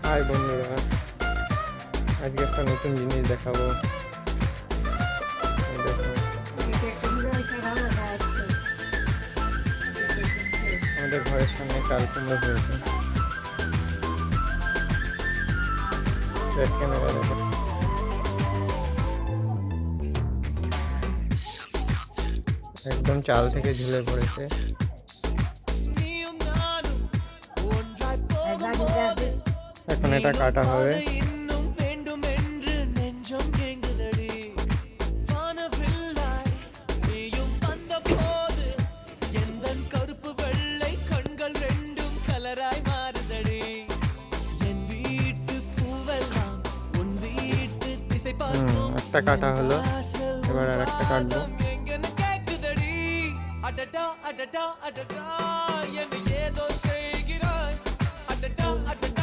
High বন্ধুরা, আজকে একটা নতুন জিনিস দেখাবো। দেখো, আমাদের ঘরের সামনে চাল কুমড়ো হয়েছে। ক্যামেরা দেখো, একদম চাল থেকে ঝুলে পড়েছে। এখন এটা কাটা হবে। একটা কাটা হলো, এবার আর একটা কাটবো। அடடா அடடா அடடா என்ன ஏதோ செய்கிறாய் அடடா அடடா